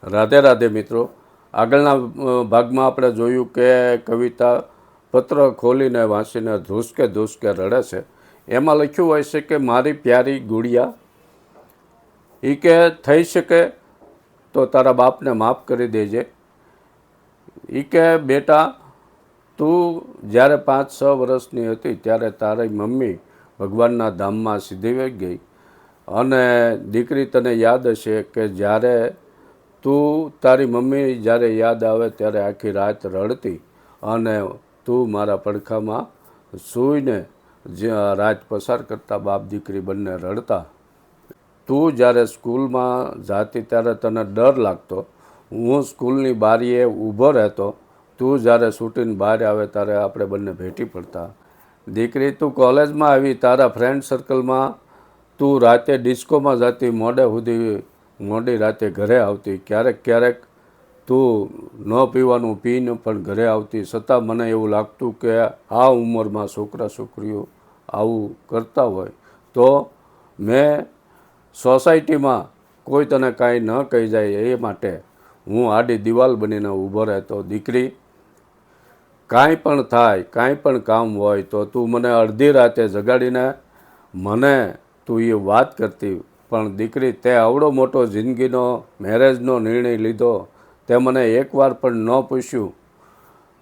રાધે રાધે મિત્રો। આગળના ભાગમાં આપણે જોયું કે કવિતા પત્ર ખોલીને વાંચીને ધ્રુસકે ધ્રુસકે રડે છે। એમાં લખ્યું હોય છે કે મારી પ્યારી ગુડિયા, એ કે થઈ શકે તો તારા બાપને માફ કરી દેજે। એ કે બેટા, તું જ્યારે 5-6 વર્ષની હતી ત્યારે તારી મમ્મી ભગવાનના ધામમાં સીધી વહી ગઈ, અને દીકરી તને યાદ હશે કે જ્યારે તું તારી મમ્મી જ્યારે યાદ આવે ત્યારે આખી રાત રડતી, અને તું મારા પડખામાં સૂઈને રાત પસાર કરતા, બાપ દીકરી બંને રડતા। તું જ્યારે સ્કૂલમાં જાતી ત્યારે તને ડર લાગતો, હું સ્કૂલની બારીએ ઊભો રહેતો, તું જ્યારે છૂટીને બહાર આવે ત્યારે આપણે બંને ભેટી પડતા। દીકરી, તું કોલેજમાં આવી, તારા ફ્રેન્ડ સર્કલમાં તું રાતે ડિસ્કોમાં જતી, મોડી રાતે ઘરે આવતી, ક્યારેક ક્યારેક તું ન પીવાનું પીને પણ ઘરે આવતી, છતાં મને એવું લાગતું કે આ ઉંમરમાં છોકરા છોકરીઓ આવું કરતા હોય તો મેં સોસાયટીમાં કોઈ તને કાંઈ ન કહી જાય એ માટે હું આડી દિવાલ બનીને ઊભો રહેતો। દીકરી, કાંઈ પણ થાય, કાંઈ પણ કામ હોય તો તું મને અડધી રાતે જગાડીને મને તું એ વાત કરતી, પણ દીકરી તે આવડો મોટો જિંદગીનો મેરેજનો નિર્ણય લીધો, તે મને એકવાર પણ ન પૂછ્યું।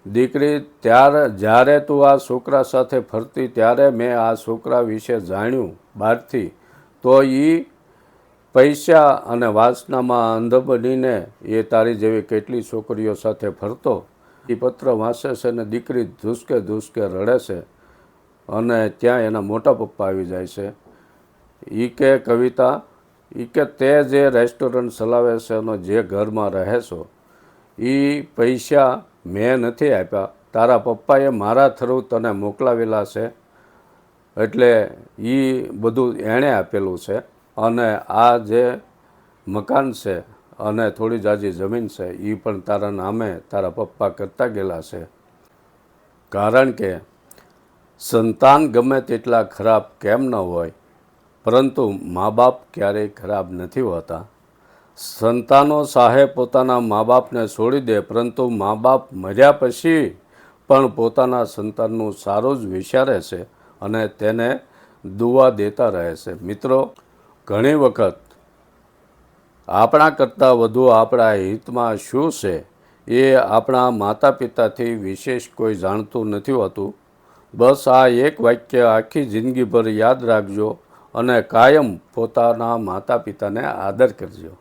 દીકરી, જ્યારે તું આ છોકરા સાથે ફરતી ત્યારે મેં આ છોકરા વિશે જાણ્યું બહારથી, તો એ પૈસા અને વાસનામાં અંધ બનીને એ તારી જેવી કેટલી છોકરીઓ સાથે ફરતો। એ પત્ર વાંચે છે અને દીકરી ધ્રુસકે ધ્રુસકે રડે છે, અને ત્યાં એના મોટા પપ્પા આવી જાય છે। એ કે કવિતા, એ કે તે જે રેસ્ટોરન્ટ ચલાવે છે અને જે ઘરમાં રહે છો, એ પૈસા મેં નથી આપ્યા, તારા પપ્પાએ મારા થ્રુ તને મોકલાવેલા છે, એટલે એ બધું એણે આપેલું છે। અને આ જે મકાન છે અને થોડી જાજી જમીન છે એ પણ તારા નામે તારા પપ્પા કરતા ગયેલા છે, કારણ કે સંતાન ગમે તેટલા ખરાબ કેમ ન હોય, પરંતુ મા બાપ ક્યારેય ખરાબ નથી હોતા। સંતાનો ચાહે પોતાના મા બાપને છોડી દે, પરંતુ મા બાપ મર્યા પછી પણ પોતાના સંતાનનું સારું જ વિચારે છે અને તેને દુઆ દેતા રહે છે। મિત્રો, ઘણી વખત આપણા કરતાં વધુ આપણા હિતમાં શું છે એ આપણા માતા પિતાથી વિશેષ કોઈ જાણતું નથી હોતું। બસ આ એક વાક્ય આખી જિંદગીભર યાદ રાખજો અને કાયમ પોતાના માતા પિતાને આદર કરજો।